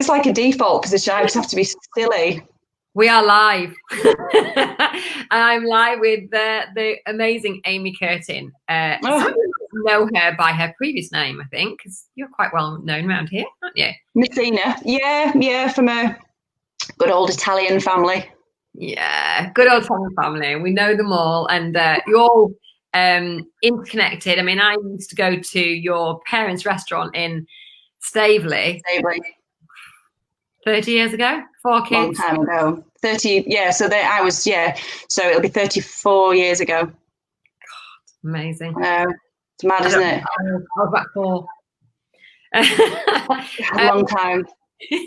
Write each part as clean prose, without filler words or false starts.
like a default position. I just have to be silly. We are live. I'm live with the amazing Aimee Curtin. Some people know her by her previous name, I think, because you're quite well known around here, aren't you? Messina. Yeah, from a good old Italian family. Yeah, good old Italian family. We know them all, and you're all interconnected. I mean, I used to go to your parents' restaurant in Staveley. 30 years ago, 4 kids. Long time ago. 30, yeah. So so it'll be 34 years ago. God, amazing. It's mad, isn't it? I was back 4. A long time.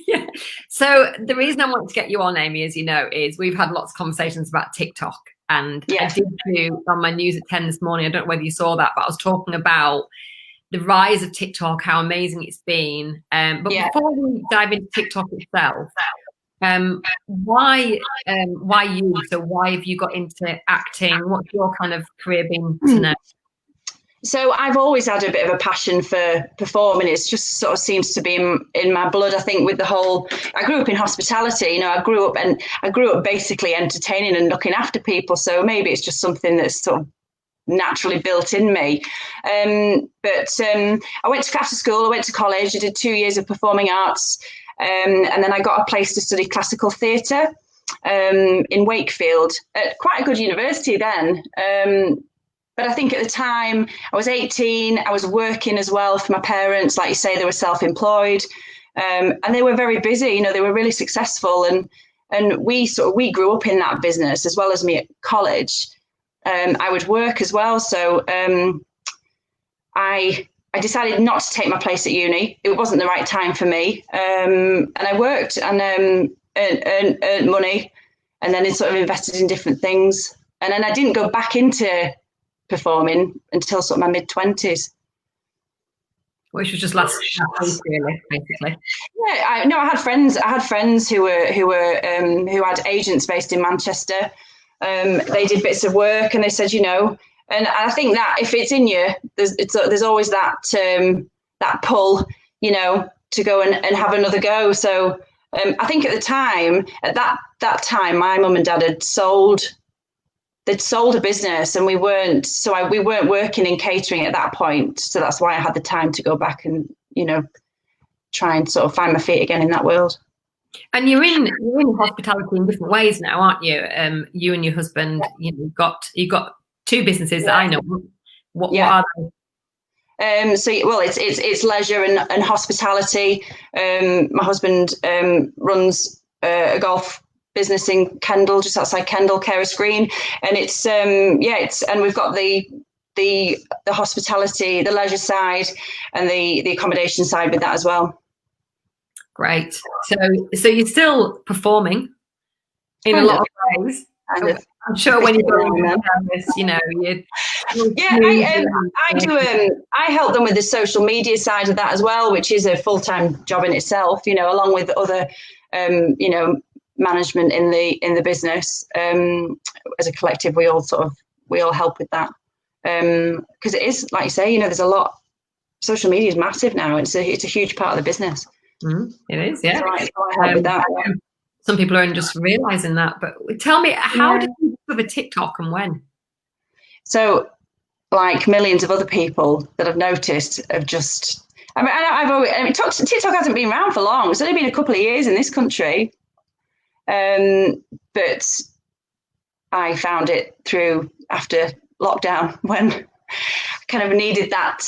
Yeah. So the reason I want to get you on, Aimee, as you know, is we've had lots of conversations about TikTok. And yes. I did do on my news at 10 this morning, I don't know whether you saw that, but I was talking about the rise of TikTok, how amazing it's been. But before we dive into TikTok itself, why you? So why have you got into acting? What's your kind of career been to know? So I've always had a bit of a passion for performing. It's just sort of seems to be in my blood. I think with the whole, I grew up in hospitality. You know, I grew up basically entertaining and looking after people. So maybe it's just something that's sort of naturally built in me. But I went to after school. I went to college. I did 2 years of performing arts, and then I got a place to study classical theatre in Wakefield at quite a good university then. But I think at the time I was 18. I was working as well for my parents. Like you say, they were self-employed, and they were very busy. You know, they were really successful, and we grew up in that business as well as me at college. I would work as well. So I decided not to take my place at uni. It wasn't the right time for me. And I worked and earned money, and then it sort of invested in different things. And then I didn't go back into performing until sort of my mid-20s. Which was just last week, really, basically. Yeah, I had friends who had agents based in Manchester. They did bits of work, and they said, you know, and I think that if it's in you, there's always that that pull, you know, to go and have another go. So I think at that time, my mum and dad had sold a business, and we weren't working in catering at that point. So that's why I had the time to go back and, you know, try and sort of find my feet again in that world. And you're in hospitality in different ways now, aren't you? You and your husband, you know, you've got 2 businesses that I know. What are they? So it's leisure and hospitality. My husband runs a golf business in Kendal, just outside Kendal, Carers Green, and and we've got the hospitality, the leisure side, and the accommodation side with that as well. Great. So you're still performing in a lot of ways. I'm sure when you go on this, you know, I do. I help them with the social media side of that as well, which is a full-time job in itself. You know, along with other, you know, management in the business. As a collective, we all help with that, because it is, like you say, you know, there's a lot. Social media is massive now. It's a huge part of the business. It is, yeah. So I help with that. Some people aren't just realizing that. But tell me, how did you discover TikTok and when? So, like millions of other people that I've noticed, have just. TikTok hasn't been around for long. It's only been a couple of years in this country. But I found it through after lockdown when I kind of needed that.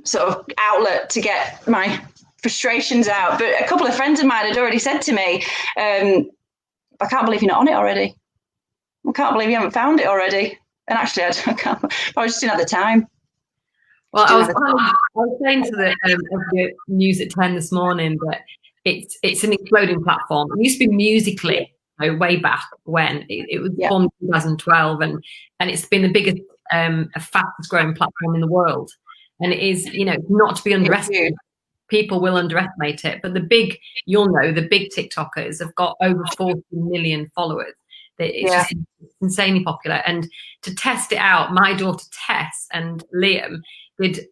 Sort of outlet to get my frustrations out. But a couple of friends of mine had already said to me, "I can't believe you're not on it already. I can't believe you haven't found it already." And actually, I just didn't have the time. Well, I was saying to the news at 10 this morning that it's an exploding platform. It used to be Musically, you know, way back when it was formed in 2012, and it's been the biggest, fastest growing platform in the world. And it is, you know, not to be underestimated. People will underestimate it, but the big TikTokers have got over 40 million followers. It's just insanely popular. And to test it out, my daughter Tess and Liam did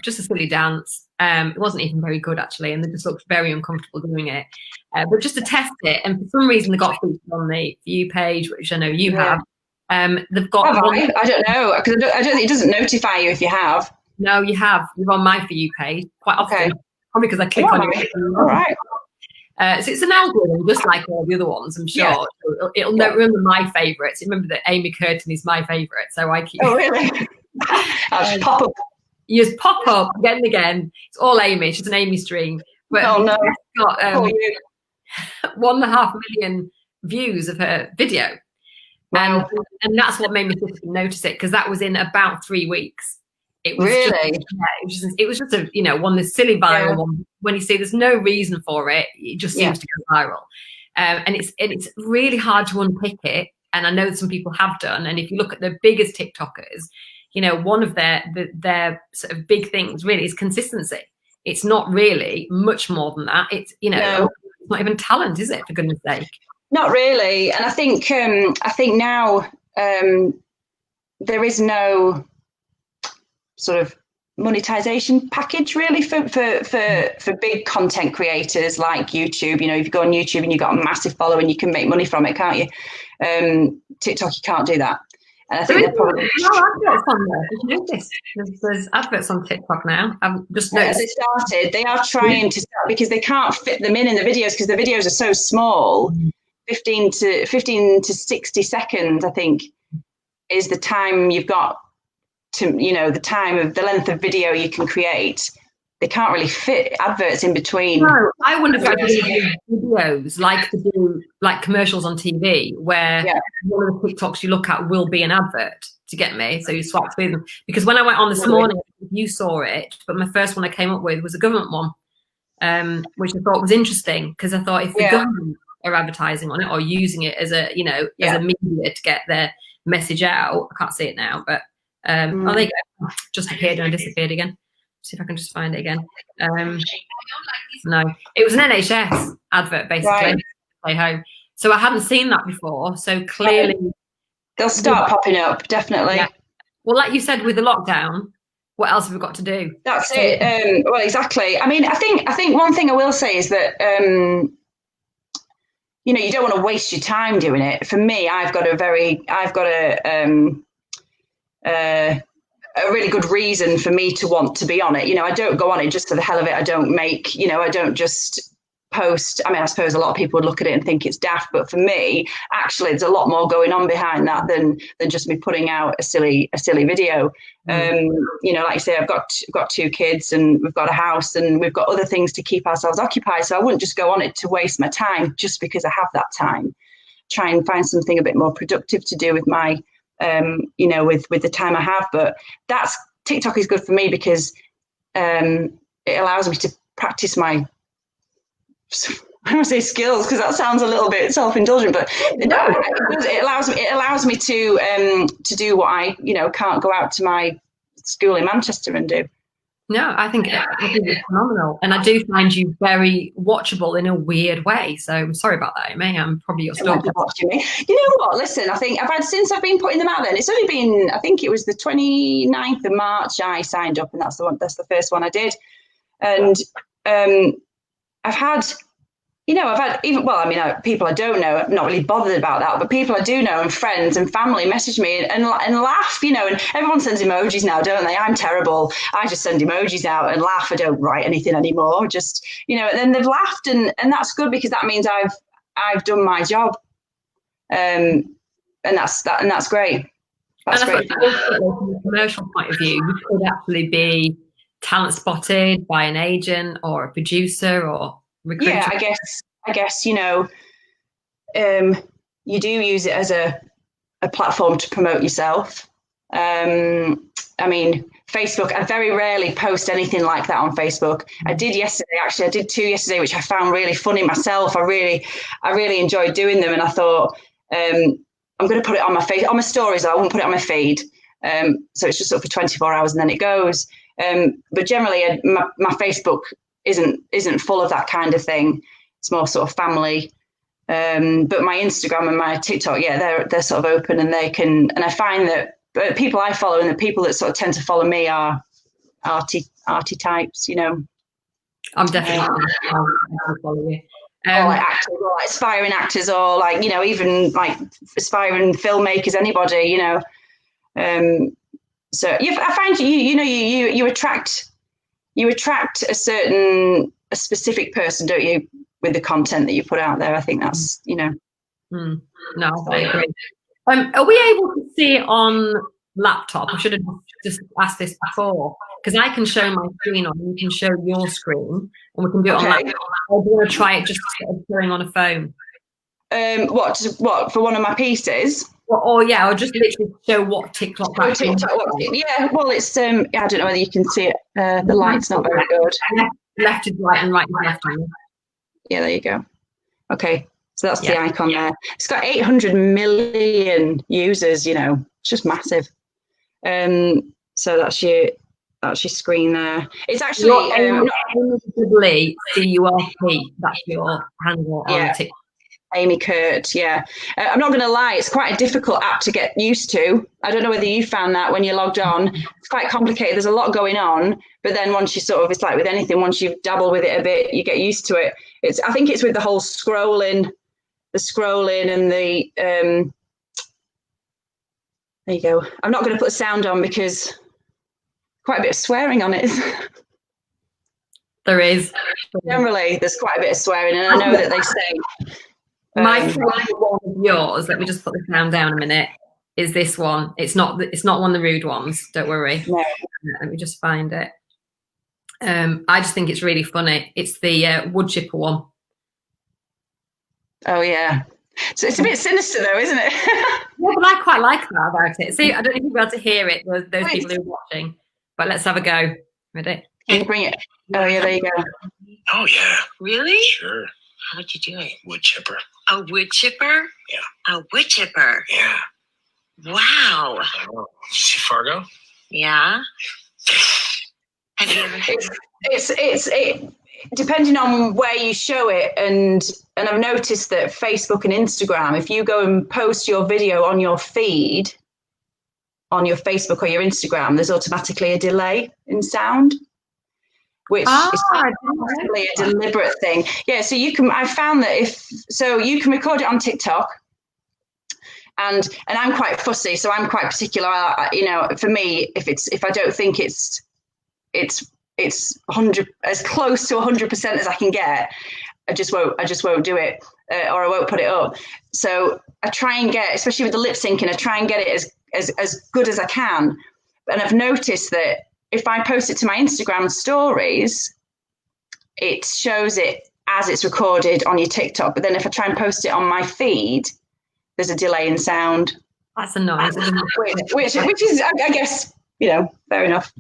just a silly dance It wasn't even very good, actually, and they just looked very uncomfortable doing it. But just to test it, and for some reason they got featured on the For You page, which I know you have. They've got. I don't know, because I don't think it doesn't notify you if you have. No, you have. You're on my For You page quite often, probably because I click on it. All right. So it's an algorithm, just like all the other ones, I'm sure. Yeah. So it'll remember my favourites. Remember that Aimee Curtin is my favourite, so I keep. Oh, really? I'll just pop up. You just pop up again and again. It's all Aimee. She's an Aimee stream. But oh no! Got 1.5 million views of her video. Wow. And that's what made me notice it, because that was in about 3 weeks. It was really? It was just a one of the silly viral one. When you see there's no reason for it, it just seems to go viral. And it's really hard to unpick it. And I know some people have done. And if you look at the biggest TikTokers, one of their sort of big things really is consistency. It's not really much more than that. It's it's not even talent, is it? For goodness sake. Not really. And I think now there is no sort of monetization package really for big content creators like YouTube. If you go on YouTube and you've got a massive following, you can make money from it, can't you? TikTok, you can't do that. And I think they're probably adverts on there. Did you notice? There's adverts on TikTok now. I've just noticed. They are trying to start, because they can't fit them in the videos, because the videos are so small. 15 to 60 seconds, I think, is the time you've got to, the time of the length of video you can create. They can't really fit adverts in between. No, I wonder if I could do videos like commercials on TV, where one of the TikToks you look at will be an advert to get me. So you swap through them. Because when I went on this morning, you saw it, but my first one I came up with was a government one, which I thought was interesting, because I thought if the government are advertising on it or using it as a as a media to get their message out. I can't see it now, but oh, there you go. Just appeared and disappeared again. See if I can just find it again. No, it was an NHS advert, basically. Stay home. So I hadn't seen that before. So clearly they'll start popping up, definitely. Yeah. Well, like you said, with the lockdown, what else have we got to do? That's it. Well, exactly. I mean, I think one thing I will say is that you don't want to waste your time doing it. For me, I've got a really good reason for me to want to be on it. I don't go on it just for the hell of it. I don't just post. I mean, I suppose a lot of people would look at it and think it's daft, but for me, actually, there's a lot more going on behind that than just me putting out a silly video. Like you say, I've got 2 kids, and we've got a house, and we've got other things to keep ourselves occupied. So I wouldn't just go on it to waste my time just because I have that time. Try and find something a bit more productive to do with my, with the time I have. But TikTok is good for me because it allows me to practice my, I don't want to say skills, because that sounds a little bit self-indulgent, but it allows me to do what I can't go out to my school in Manchester and do. No, I think it's phenomenal, and I do find you very watchable in a weird way. So I'm sorry about that, Aimee. I'm probably your stalker. Watching me. You know what? Listen, I think since I've been putting them out. Then it's only been, I think it was the 29th of March I signed up, and that's the first one I did, and I've had people I don't know, I'm not really bothered about that, but people I do know and friends and family message me and laugh, and everyone sends emojis now, don't they? I'm terrible. I just send emojis out and laugh. I don't write anything anymore. Just, and then they've laughed, and that's good, because that means I've done my job. And that's great. That's great. From a commercial point of view, you could actually be talent spotted by an agent or a producer or recruiter. Yeah, I guess you do use it as a platform to promote yourself. I mean, Facebook, I very rarely post anything like that on Facebook. I did yesterday, actually. I did 2 yesterday, which I found really funny myself. I really enjoyed doing them, and I thought I'm going to put it on my stories. I won't put it on my feed. So it's just up for 24 hours and then it goes. But generally, my Facebook isn't full of that kind of thing. It's more sort of family. But my Instagram and my TikTok, they're sort of open, and they can. And I find that people I follow and the people that sort of tend to follow me are arty types, you know. I'm definitely I'll follow you. Or like actors, or like aspiring actors, or like, you know, even like aspiring filmmakers, anybody, you know. So I find you attract a specific person, don't you, with the content that you put out there? I think that's, you know. No, I agree. Are we able to see it on laptop? I should have just asked this before, because I can show my screen on, you can show your screen, and we can do it on laptop. I want to try it just showing on a phone. What for one of my pieces? Or just literally show what TikTok. Yeah, well, it's I don't know whether you can see it. The light's not very good. Left is right and right is left. Yeah, there you go. Okay, so that's the icon there. It's got 800 million users. You know, it's just massive. So that's your screen there. It's actually CURT. That's your handle on TikTok. Aimee Curtin, yeah. I'm not going to lie, it's quite a difficult app to get used to. I don't know whether you found that when you logged on. It's quite complicated. There's a lot going on, but then once you it's like with anything, once you dabble with it a bit, you get used to it. I think it's with the whole scrolling and the there you go. I'm not going to put sound on because quite a bit of swearing on it. There is. Generally, there's quite a bit of swearing, and I know that they say. My favorite one of yours, let me just put the sound down a minute, is this one. It's not one of the rude ones, don't worry. No. Let me just find it. I just think it's really funny. It's the wood chipper one. Oh yeah. So it's a bit sinister though, isn't it? Yeah, but I quite like that about it. See, I don't know if you'll be able to hear it, those people who are watching, but let's have a go. Ready? Can you bring it? Oh yeah, there you go. Oh yeah. Really? Sure. How'd you do it? Wood chipper. A wood chipper? Yeah. A wood chipper. Yeah. Wow. Did you see Fargo? Yeah. Have you ever? It's depending on where you show it, and I've noticed that Facebook and Instagram, if you go and post your video on your feed, on your Facebook or your Instagram, there's automatically a delay in sound, which is probably a deliberate thing. Yeah, so I found that you can record it on TikTok, and I'm quite fussy, so I'm quite particular. You know, for me, if I don't think it's 100 as close to 100% as I can get, I just won't do it, or I won't put it up. So I try and get, especially with the lip syncing, I try and get it as good as I can. And I've noticed that if I post it to my Instagram stories, it shows it as it's recorded on your TikTok. But then if I try and post it on my feed, there's a delay in sound. That's annoying. Which is, I guess, you know, fair enough.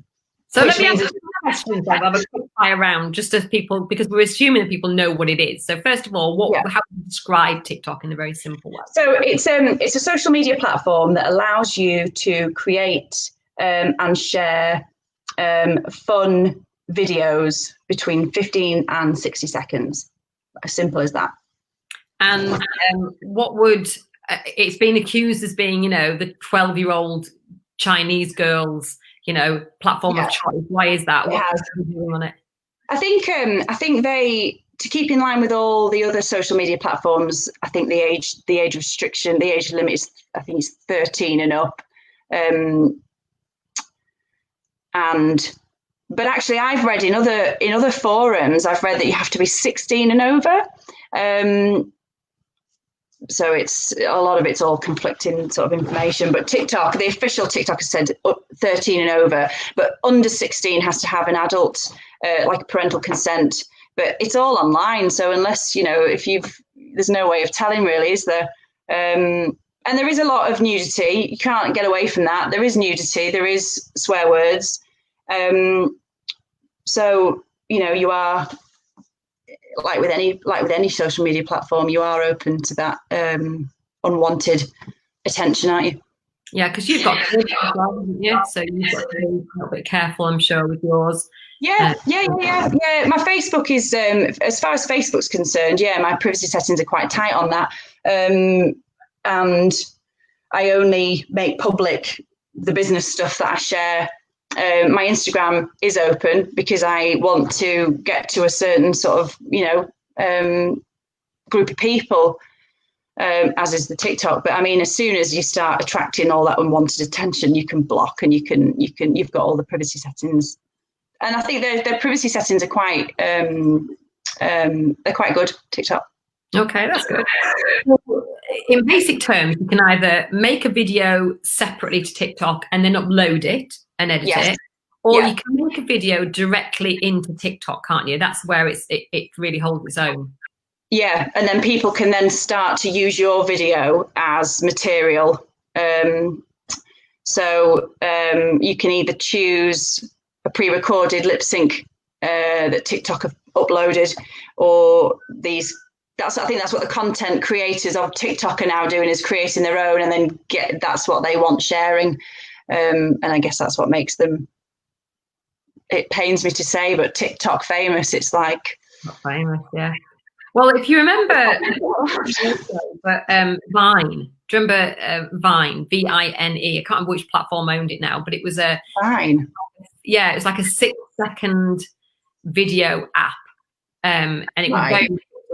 So let me ask you a question. I'll have a quick fire around, just as people, because we're assuming that people know what it is. So first of all, how do you describe TikTok in a very simple way? So it's a social media platform that allows you to create and share fun videos between 15 and 60 seconds. As simple as that. And it's been accused as being, you know, the 12-year-old Chinese girls, you know, platform of choice. Why is that? What's doing on it? I think they, to keep in line with all the other social media platforms, I think the age restriction, the age limit is, I think it's 13 and up. But actually, I've read in other forums, I've read that you have to be 16 and over. So it's a lot of it's all conflicting sort of information. But TikTok, the official TikTok has said 13 and over, but under 16 has to have an adult, like parental consent. But it's all online, so unless, you know, there's no way of telling really, is there? And there is a lot of nudity. You can't get away from that. There is nudity. There is swear words. So, you know, you are, like with any social media platform, you are open to that unwanted attention, aren't you? Yeah, because you've got kids as well, haven't you? So you've got to be a little bit careful, I'm sure, with yours. Yeah. My Facebook is, as far as Facebook's concerned, my privacy settings are quite tight on that. And I only make public the business stuff that I share my Instagram is open because I want to get to a certain sort of, group of people, as is the TikTok. But I mean, as soon as you start attracting all that unwanted attention, you can block, and you've got all the privacy settings. And I think their privacy settings are quite, they're quite good, TikTok. Okay, that's good. In basic terms, you can either make a video separately to TikTok and then upload it and edit it, or you can make a video directly into TikTok, can't you? That's where it really holds its own. Yeah, and then people can then start to use your video as material. So you can either choose a pre-recorded lip sync that TikTok have uploaded, or these. I think that's what the content creators of TikTok are now doing, is creating their own, and then that's what they want sharing. And I guess that's what makes them, it pains me to say, but TikTok famous. It's like, not famous, yeah. Well, if you remember, Vine. Do you remember Vine? VINE. I can't remember which platform owned it now, but it was a Vine. Yeah, it was like a 6-second video app, and it was very.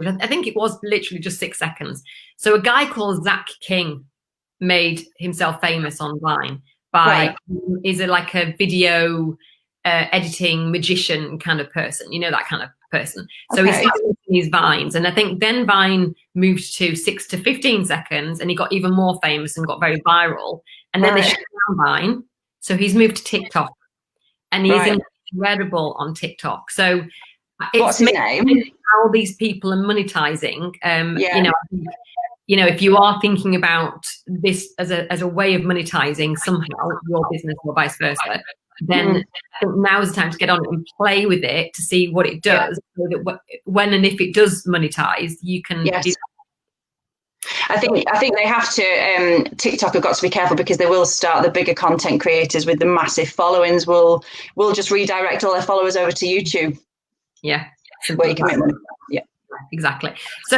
I think it was literally just 6 seconds. So a guy called Zach King made himself famous on Vine by is like a video editing magician kind of person, that kind of person. So he started these Vines, and I think then Vine moved to 6 to 15 seconds, and he got even more famous and got very viral. And then they shut down Vine, so he's moved to TikTok, and he's incredible on TikTok. So what's his name? How these people are monetizing. If you are thinking about this as a way of monetizing somehow your business or vice versa, then I think now is the time to get on it and play with it to see what it does, so that when and if it does monetize, you can. Yes. I think they have to. TikTok have got to be careful, because they will start, the bigger content creators with the massive followings will just redirect all their followers over to YouTube. Yeah. Where you can make money. Yeah, exactly. So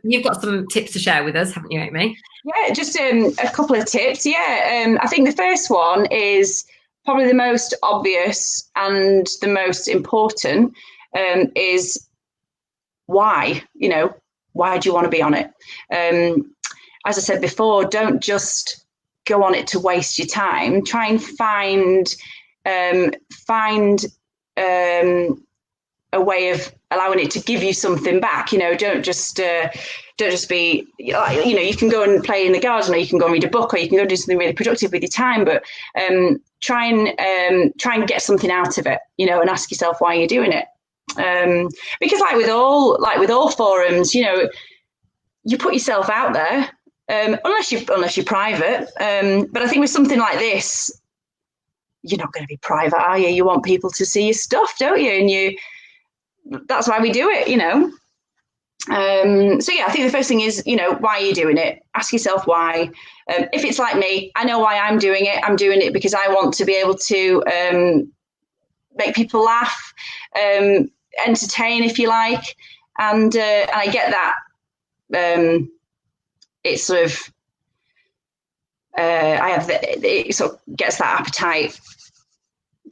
you've got some tips to share with us, haven't you, Aimee? Yeah, just a couple of tips. Yeah, I think the first one is probably the most obvious and the most important, is why. Why do you want to be on it? As I said before, don't just go on it to waste your time. Try and find a way of allowing it to give you something back. Don't just be, you can go and play in the garden, or you can go and read a book, or you can go do something really productive with your time, but try and get something out of it, and ask yourself why you're doing it. Because like with all forums, you put yourself out there, unless you're private. But I think with something like this, you're not going to be private, are you? You want people to see your stuff, don't you? And that's why we do it, So yeah, I think the first thing is, why are you doing it? Ask yourself why. If it's like me, I know why I'm doing it. I'm doing it because I want to be able to make people laugh, entertain, if you like, and I get that. It's sort of it sort of gets that appetite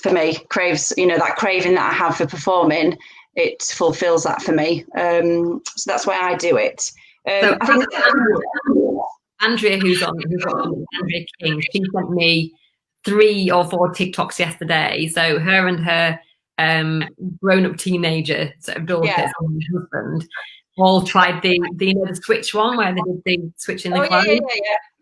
for me, craves, that craving that I have for performing. It fulfills that for me. So that's why I do it. So I think Andrea, who's on Andrea King, she sent me 3 or 4 TikToks yesterday. So her and her grown-up teenager sort of daughter and husband all tried the switch one, where they did the switch in the clothes.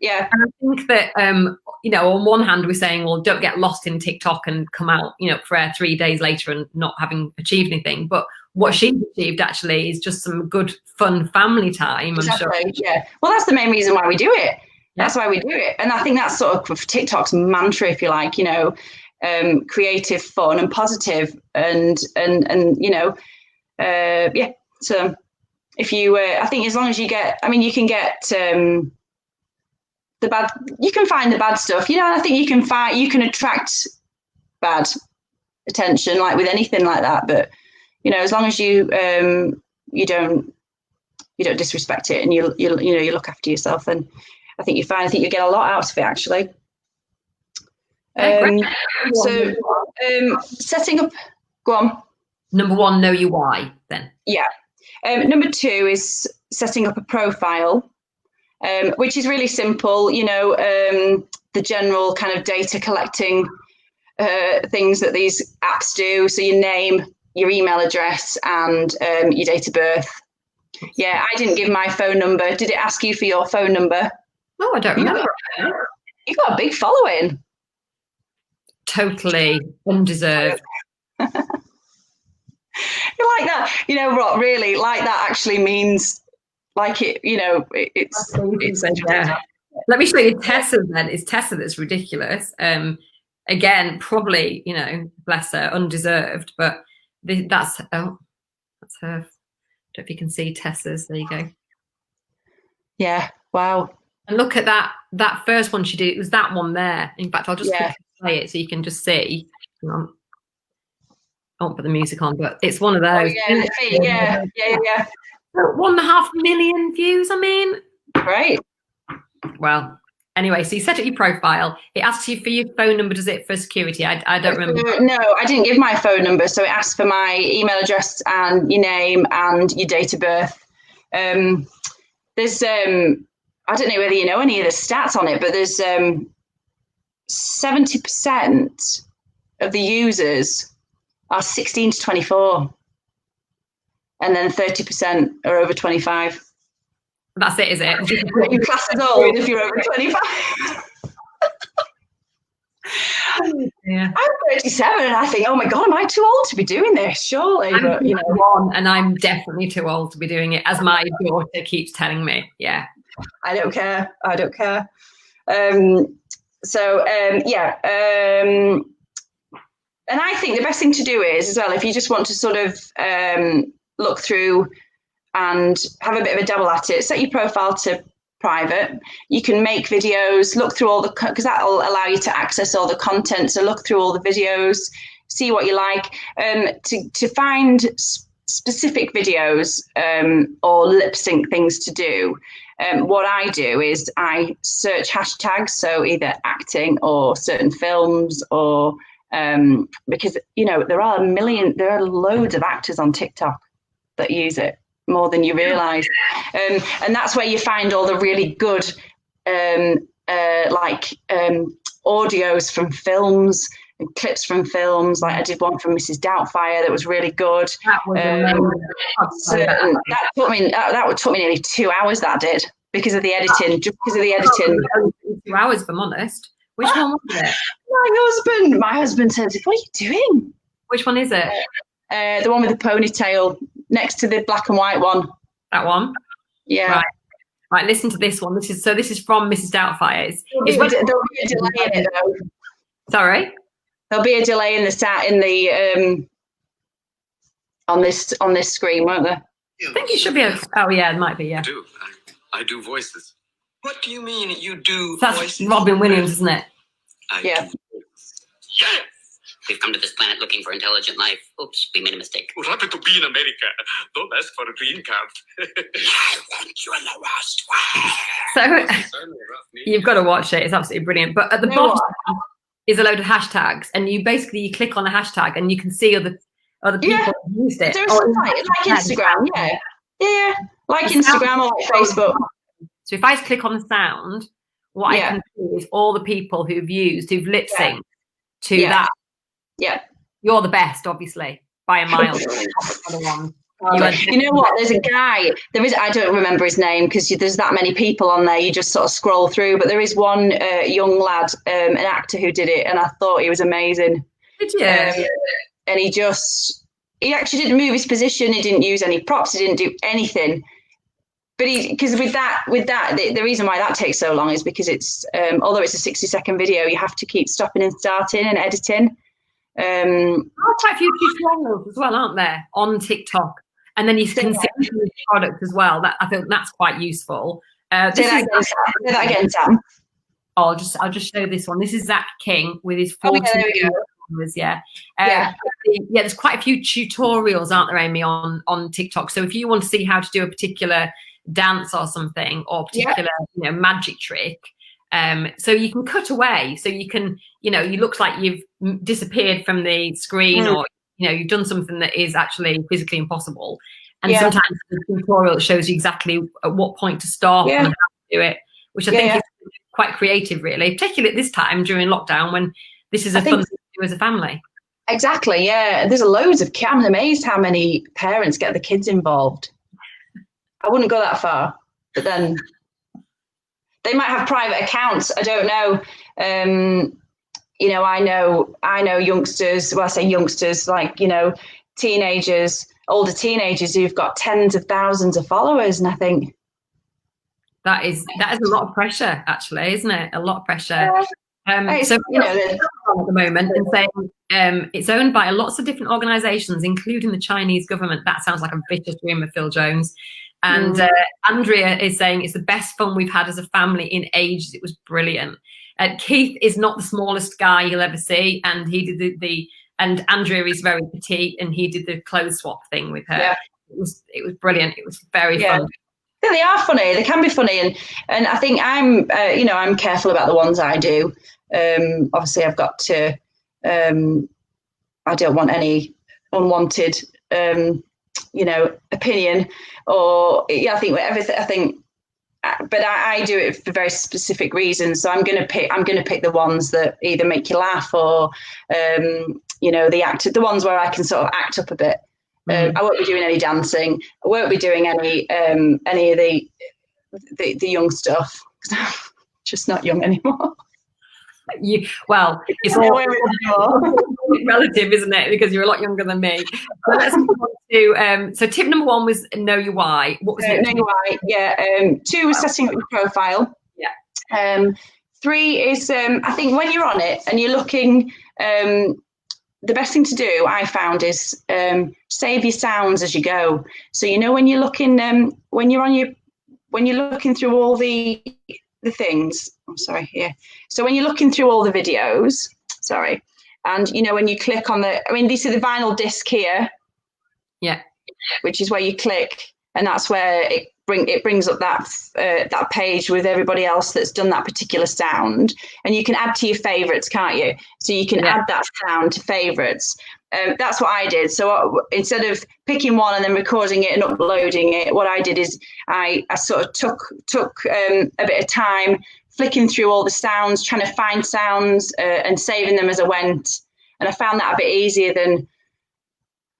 Yeah. And I think that on one hand we're saying, well, don't get lost in TikTok and come out, for 3 days later and not having achieved anything. But what she's achieved actually is just some good, fun family time. Exactly. I'm sure. Yeah. Well, that's the main reason why we do it. That's why we do it. And I think that's sort of TikTok's mantra, if you like, creative, fun, and positive, and So if you, I think as long as you get, you can get the bad, you can find the bad stuff, and I think you can attract bad attention, like with anything like that. But as long as you don't disrespect it, and you look after yourself, then I think you're fine. I think you get a lot out of it, actually. So setting up. Go on. Number 1, know your why. Then. Yeah. Number 2 is setting up a profile, which is really simple. You know, the general kind of data collecting things that these apps do. So your name, your email address, and your date of birth. Yeah, I didn't give my phone number. Did it ask you for your phone number? Oh, I don't remember. You've got a big following. Totally undeserved. You like that? You know what? Really, like that actually means like it. You know, it's yeah. Let me show you Tessa. Then it's Tessa that's ridiculous. Again, probably, you know, bless her, undeserved. But that's her. I don't know if you can see Tessa's. There you go. Yeah. Wow. And look at that first one she did. It was that one there. In fact, I'll just play it so you can just see. Hang on. I won't put the music on, but it's one of those. Oh, yeah. 1.5 million views. I mean, great. Well, anyway, so you set up your profile. It asks you for your phone number. Does it for security? I don't remember. No, I didn't give my phone number, so it asks for my email address and your name and your date of birth. There's I don't know whether you know any of the stats on it, but there's 70% of the users are 16 to 24, and then 30% are over 25. That's it, is it? You class as old if you're over 25. Yeah. I'm 37 and I think, oh my God, am I too old to be doing this? Surely. But, you know, and I'm definitely too old to be doing it, as my daughter keeps telling me. Yeah. I don't care. And I think the best thing to do is, as well, if you just want to sort of look through and have a bit of a dabble at it, set your profile to private. You can make videos, look through all the, because that'll allow you to access all the content. So look through all the videos, see what you like. To find specific videos or lip sync things to do, what I do is I search hashtags, so either acting or certain films, or because, you know, there are loads of actors on TikTok that use it, more than you realize. And that's where you find all the really good audios from films and clips from films. Like I did one from Mrs. Doubtfire that was really good. That was that took me nearly 2 hours, that did, because of the editing, just because of the editing. 2 hours, if I'm honest. Which one was it? My husband says, what are you doing? Which one is it? The one with the ponytail next to the black and white one. That one? Yeah. Right, listen to this one. This is from Mrs. Doubtfire. There'll be a delay in it, though. Sorry? There'll be a delay in the on this screen, won't there? I think it should be. Oh yeah, it might be. Yeah. I do voices. What do you mean you do That's voices? Robin Williams, isn't it? Yeah. Yes! We've come to this planet looking for intelligent life. Oops, we made a mistake. We're happy to be in America. Don't ask for a green card. I want you in the West. So you've got to watch it. It's absolutely brilliant. But at the bottom is a load of hashtags, and you click on a hashtag, and you can see other people who used it. Like Instagram, yeah, like Instagram or like Facebook. So if I click on the sound, what I can see is all the people who've lip synced to that. Yeah, you're the best, obviously, by a mile. You know what? There's a guy. I don't remember his name because there's that many people on there. You just sort of scroll through. But there is one young lad, an actor who did it, and I thought he was amazing. Did you? And he actually didn't move his position. He didn't use any props. He didn't do anything. But because with that, the reason why that takes so long is because it's although it's a 60-second video, you have to keep stopping and starting and editing. There are quite a few tutorials as well, aren't there, on TikTok? And then you can see the product as well. That I think that's quite useful. Say that again, Sam. I'll just show this one. This is Zach King with his 40 there we go. followers. There's quite a few tutorials, aren't there, Amy, on TikTok? So if you want to see how to do a particular dance or something, or particular magic trick, So you can cut away. So you can, you look like you've disappeared from the screen, or you've done something that is actually physically impossible. And sometimes the tutorial shows you exactly at what point to stop and how to do it, which I think is quite creative, really, particularly at this time during lockdown when this is a fun thing to do as a family. Exactly, yeah. There's loads of kids. I'm amazed how many parents get the kids involved. I wouldn't go that far, but then they might have private accounts. I don't know. I know youngsters. Well, I say youngsters, like teenagers, older teenagers who've got tens of thousands of followers, and I think that is a lot of pressure, actually, isn't it? A lot of pressure. So at the moment, and saying it's owned by lots of different organisations, including the Chinese government. That sounds like a vicious dream of Phil Jones. And Andrea is saying it's the best fun we've had as a family in ages. It was brilliant. Keith is not the smallest guy you'll ever see, and he did and Andrea is very petite, and he did the clothes swap thing with her. Yeah. It was brilliant. It was very fun. Yeah, they are funny. They can be funny, and I think I'm careful about the ones I do. Obviously, I've got to. I don't want any unwanted, opinion, or I think everything. I think, but I do it for very specific reasons. So I'm going to pick the ones that either make you laugh or, the ones where I can sort of act up a bit. I won't be doing any dancing. I won't be doing any of the young stuff, because I'm just not young anymore. It's all relative, isn't it? Because you're a lot younger than me. So let's move on to so tip number 1 was know your why. What was it? Know your why. Yeah. 2 was setting up your profile. Yeah. 3 is I think when you're on it and you're looking. The best thing to do, I found, is save your sounds as you go. So when you're looking, when you're looking through all the things. I'm sorry, yeah. So when you're looking through all the videos, and when you click on these are the vinyl disc here. Yeah. Which is where you click, and that's where it brings up that page with everybody else that's done that particular sound, and you can add to your favorites, can't you? So you can add that sound to favorites. That's what I did. So instead of picking one and then recording it and uploading it, what I did is I sort of took a bit of time flicking through all the sounds, trying to find sounds and saving them as I went. And I found that a bit easier than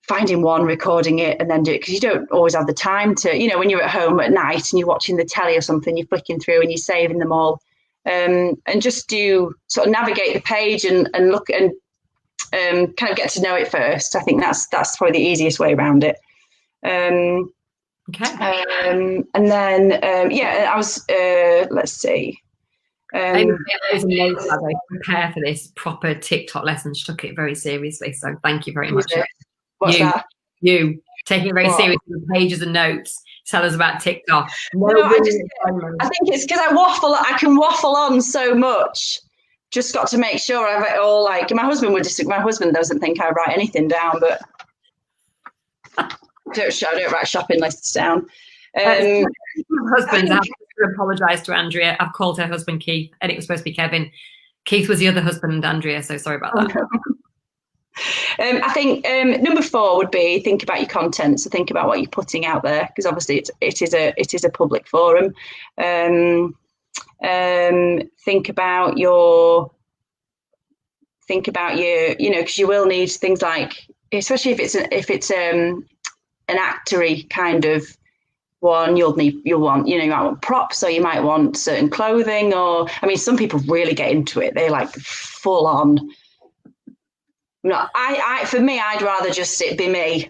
finding one, recording it, and then do it, because you don't always have the time to, when you're at home at night and you're watching the telly or something, you're flicking through and you're saving them all, and just do sort of navigate the page and look and kind of get to know it first. I think that's probably the easiest way around it. Okay. And then I was let's see. There's a note as I prepare for this proper TikTok lesson. She took it very seriously, so thank you very much. What's that? You taking it very seriously, pages and notes. Tell us about TikTok. I think it's because I can waffle on so much. Just got to make sure I've it all. Like my husband doesn't think I write anything down, but I don't write shopping lists down. My husband, I have to apologise to Andrea. I've called her husband Keith, and it was supposed to be Kevin. Keith was the other husband, Andrea. So sorry about that. I think number 4 would be think about your content. So think about what you're putting out there, because obviously it is a public forum. Think about your, because you will need things like, especially if it's an actory kind of one, you might want props, or you might want certain clothing, or some people really get into it. They like full on. No, for me, I'd rather just be me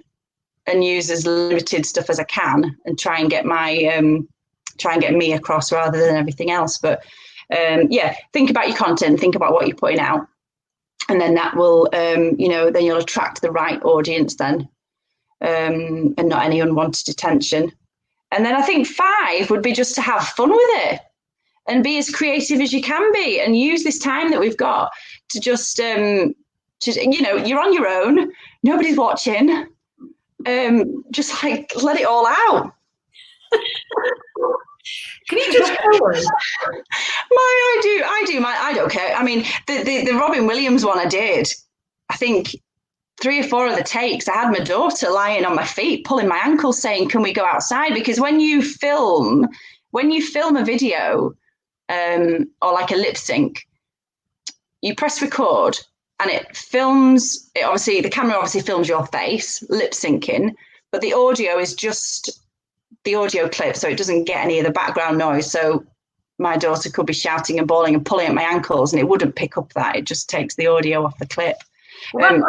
and use as limited stuff as I can, and try and get me across rather than everything else. But think about your content, think about what you're putting out, and then that will, then you'll attract the right audience then, and not any unwanted attention. And then I think 5 would be just to have fun with it and be as creative as you can be, and use this time that we've got to just, you're on your own, nobody's watching, just like let it all out. Can you just show us? I don't care. I mean, the Robin Williams one I did, I think 3 or 4 of the takes, I had my daughter lying on my feet, pulling my ankles, saying, "Can we go outside?" Because when you film a video or like a lip sync, you press record and it films. The camera obviously films your face, lip syncing, but the audio is just the audio clip, so it doesn't get any of the background noise. So my daughter could be shouting and bawling and pulling at my ankles, and it wouldn't pick up that. It just takes the audio off the clip. Well,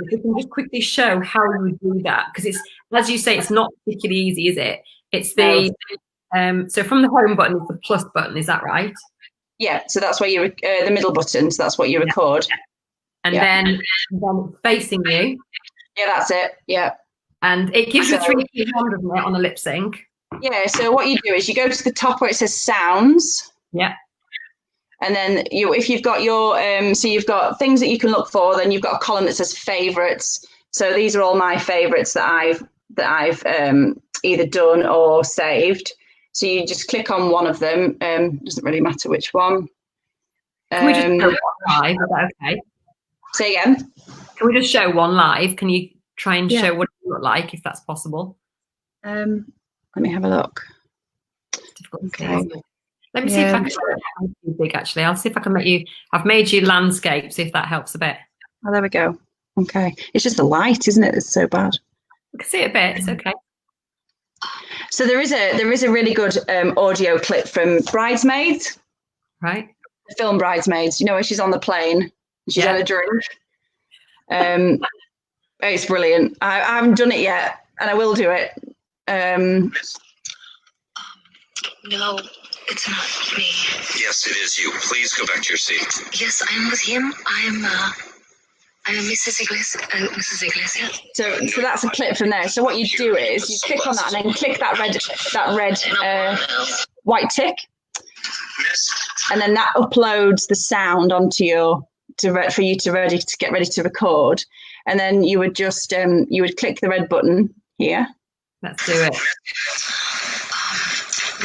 if you can just quickly show how you do that, because it's, as you say, it's not particularly easy, is it? It's the so from the home button is the plus button, is that right? Yeah, so that's where you the middle button, so that's what you record. And then facing you. Yeah, that's it. Yeah. And it gives you 3, 2, 1, doesn't it, on a lip sync? Yeah, so what you do is you go to the top where it says sounds. Yeah. And then if you've got your, so you've got things that you can look for, then you've got a column that says favorites. So these are all my favorites that I've either done or saved. So you just click on one of them. Doesn't really matter which one. Can we just show one live? Is that okay? Say again? Can we just show one live? Can you try and show what it looked like, if that's possible? Let me have a look. Okay. Let me see if I can make you big, actually. I'll see if I can make you, I've made you landscape, see if that helps a bit. Oh, there we go. Okay. It's just the light, isn't it? It's so bad. I can see it a bit, it's okay. So there is a really good audio clip from Bridesmaids. Right. The film Bridesmaids, you know, where she's on the plane and she's had a drink. It's brilliant. I haven't done it yet, and I will do it. No, it's not me. Yes, it is you. Please go back to your seat. Yes, I'm with him. I'm Mrs. Iglesias. So that's a clip from there. So what you do is you click on that and then click that red white tick, and then that uploads the sound onto for you to get ready to record. And then you would just you would click the red button here. Let's do it.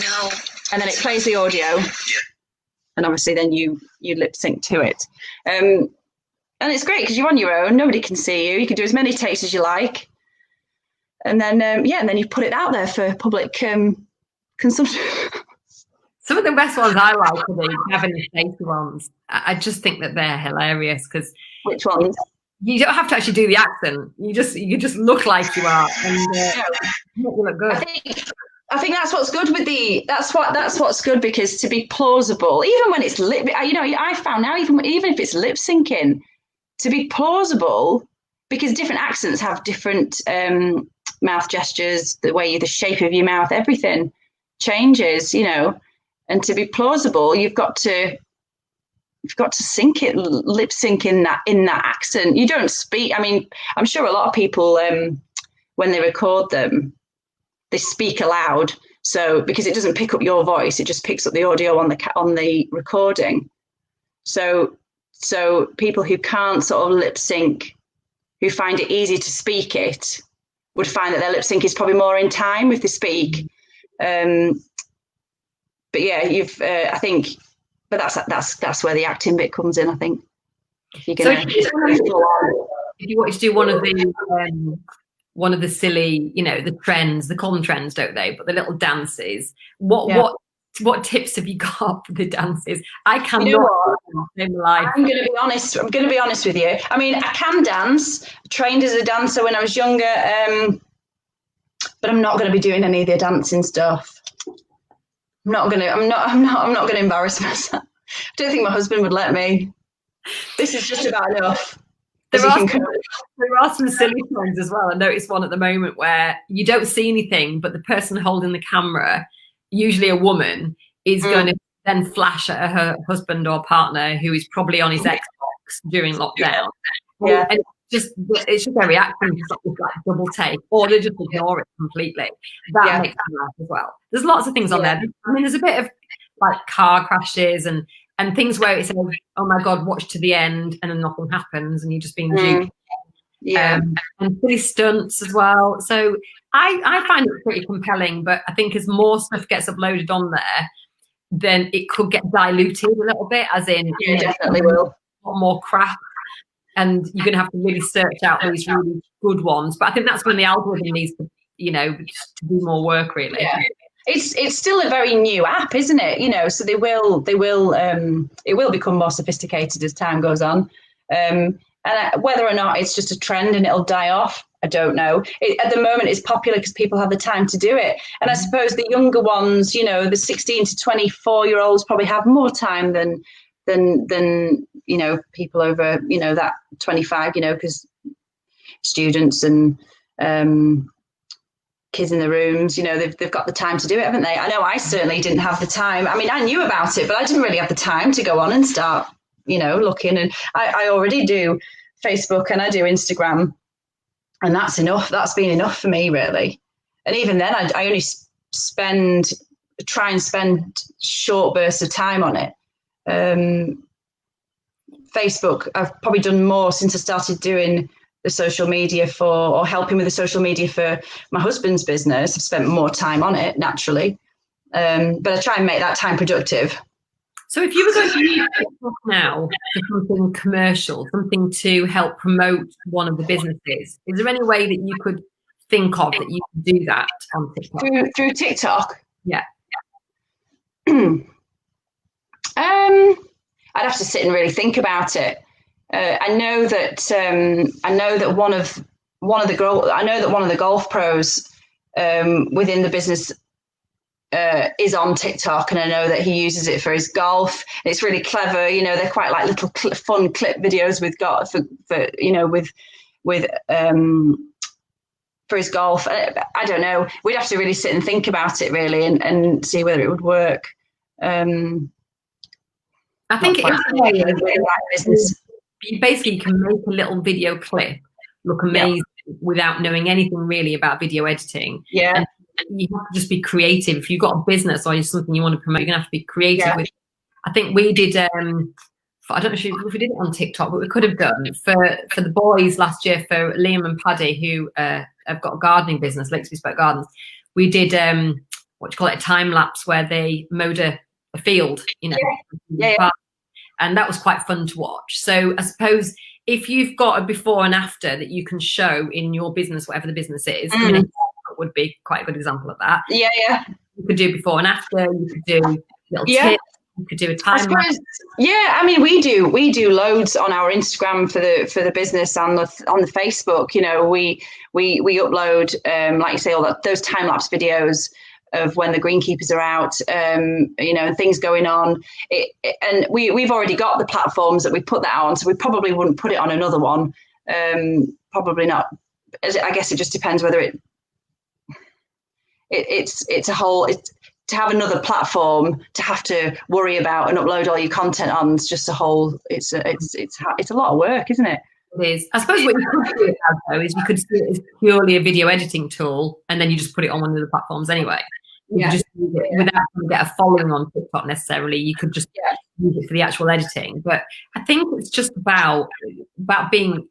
No. And then it plays the audio. Yeah. And obviously then you lip sync to it. And it's great because you're on your own. Nobody can see you. You can do as many takes as you like. And then, and then you put it out there for public consumption. Some of the best ones I like are the Gavin and Stacey ones. I just think that they're hilarious because. Which ones? You don't have to actually do the accent. You just look like you are, and you look good. I think that's what's good with that's what's good, because to be plausible, even when it's I found now even if it's lip syncing, to be plausible, because different accents have different mouth gestures, the shape of your mouth, everything changes, and to be plausible, you've got to lip sync in that accent. You don't speak. I mean, I'm sure a lot of people when they record them, they speak aloud. So because it doesn't pick up your voice, it just picks up the audio on the recording. So people who can't sort of lip sync, who find it easy to speak it, would find that their lip sync is probably more in time if they speak. But yeah, I think. But that's where the acting bit comes in, I think. If you're gonna, if you want to do one of the silly, the trends, they call them trends, don't they? But the little dances. What tips have you got for the dances? I cannot in life. I'm going to be honest with you. I mean, I can dance. I trained as a dancer when I was younger, but I'm not going to be doing any of the dancing stuff. I'm not going to embarrass myself. I don't think my husband would let me. This is just about enough. There are some silly ones as well. I noticed one at the moment where you don't see anything, but the person holding the camera, usually a woman, is going to then flash at her husband or partner who is probably on his Xbox during lockdown. Yeah. And it's just their reaction to like double take, or they just ignore it completely. That makes me laugh as well. There's lots of things on there. I mean, there's a bit of like car crashes and things where it says, "Oh my God, watch to the end," and then nothing happens, and you're just being duped. Yeah. And silly stunts as well. So I find it pretty compelling, but I think as more stuff gets uploaded on there, then it could get diluted a little bit, as in, Yeah, definitely will. A lot more crap, and you're going to have to really search out these really good ones. But I think that's when the algorithm needs to, to do more work, really. Yeah. It's still a very new app, isn't it? So it will become more sophisticated as time goes on. And whether or not it's just a trend and it'll die off, I don't know. At the moment, it's popular because people have the time to do it. And I suppose the younger ones, the 16 to 24-year-olds probably have more time than people over, that 25, because students and kids in the rooms, they've got the time to do it, haven't they? I know I certainly didn't have the time. I mean, I knew about it, but I didn't really have the time to go on and start, looking. And I already do Facebook and I do Instagram. And that's enough. That's been enough for me, really. And even then, I only try and spend short bursts of time on it. Facebook, I've probably done more since I started doing the social media or helping with the social media for my husband's business. I've spent more time on it, naturally. But I try and make that time productive. So if you were going to use TikTok now for something commercial, something to help promote one of the businesses, is there any way that you could think of that you could do that on TikTok? Through TikTok? Yeah. I'd have to sit and really think about it. I know that one of the golf pros within the business is on TikTok, and I know that he uses it for his golf. It's really clever. They're quite like little fun clip videos for his golf. I don't know. We'd have to really sit and think about it, really, and see whether it would work. I think business. You basically can make a little video clip look amazing without knowing anything really about video editing. Yeah. And you have to just be creative. If you've got a business or something you want to promote, you're going to have to be creative with it. I think we did, I don't know if we did it on TikTok, but we could have done for the boys last year, for Liam and Paddy, who have got a gardening business, Lakes Bespoke Gardens. We did, a time lapse where they mowed a field, and that was quite fun to watch. So I suppose if you've got a before and after that you can show in your business, whatever the business is, I mean, it would be quite a good example of that. Yeah. You could do before and after. You could do little tips. You could do a time lapse. Yeah, I mean, we do loads on our Instagram for the business and on the Facebook. We upload, like you say, all those time lapse videos of when the greenkeepers are out, and things going on. And we've already got the platforms that we put that on, so we probably wouldn't put it on another one. Probably not. I guess it just depends whether it's a whole. To have another platform to have to worry about and upload all your content on, it's just a whole. It's a lot of work, isn't it? It is. I suppose what you could do it as, though, is you could see it as purely a video editing tool, and then you just put it on one of the platforms anyway. You could just use it without having to get a following on TikTok necessarily. You could just use it for the actual editing. But I think it's just about being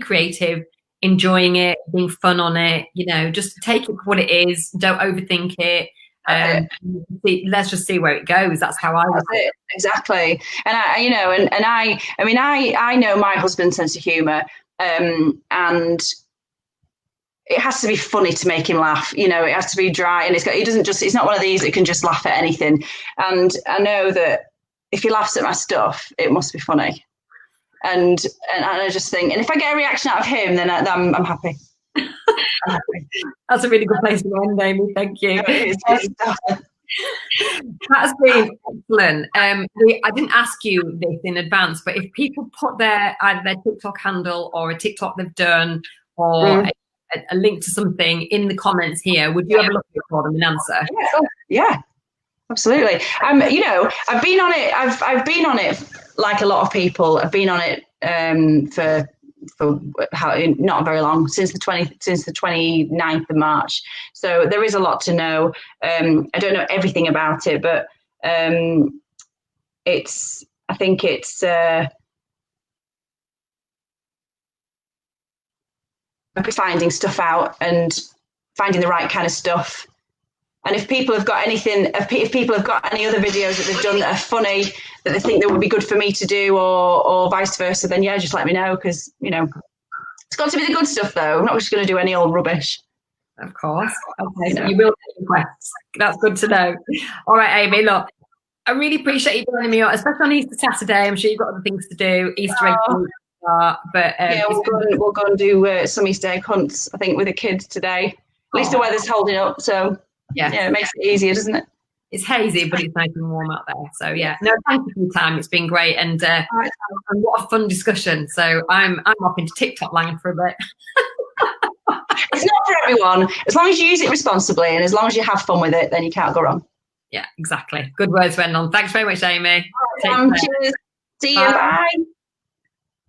creative, enjoying it, being fun on it. Just take it for what it is. Don't overthink it. Let's just see where it goes. That's how I would it. Exactly. And I know my husband's sense of humor, and it has to be funny to make him laugh. It has to be dry, and he's not one of these that can just laugh at anything. And I know that if he laughs at my stuff, it must be funny. And I just think, and if I get a reaction out of him, then I'm happy. That's a really good place to end, Aimee. Thank you. That's been excellent. I didn't ask you this in advance, but if people put either their TikTok handle or a TikTok they've done or a link to something in the comments here, would you ever look at it for them and answer? Yeah, absolutely. I've been on it. I've been on it like a lot of people. I've been on it for not very long, since the 29th of March. So there is a lot to know. I don't know everything about it, but I think it's finding stuff out and finding the right kind of stuff. And if people have got anything, if people have got any other videos that they've done that are funny, that they think that would be good for me to do, or vice versa, then yeah, just let me know, because, you know, it's got to be the good stuff though. I'm not just going to do any old rubbish. Of course. Okay, so you will get requests. That's good to know. All right, Aimee, look, I really appreciate you joining me, especially on Easter Saturday. I'm sure you've got other things to do. Easter egg hunt, but yeah, we'll go and do some Easter egg hunts, I think, with the kids today. At least the weather's holding up, so yeah, it makes it easier, doesn't it? It's hazy, but it's nice and warm out there. So yeah, no, thank you for your time. It's been great, and what a fun discussion. So I'm off into TikTok land for a bit. It's not for everyone. As long as you use it responsibly and as long as you have fun with it, then you can't go wrong. Yeah, exactly. Good words to end on. Thanks very much, Aimee. Cheers. See you. Bye.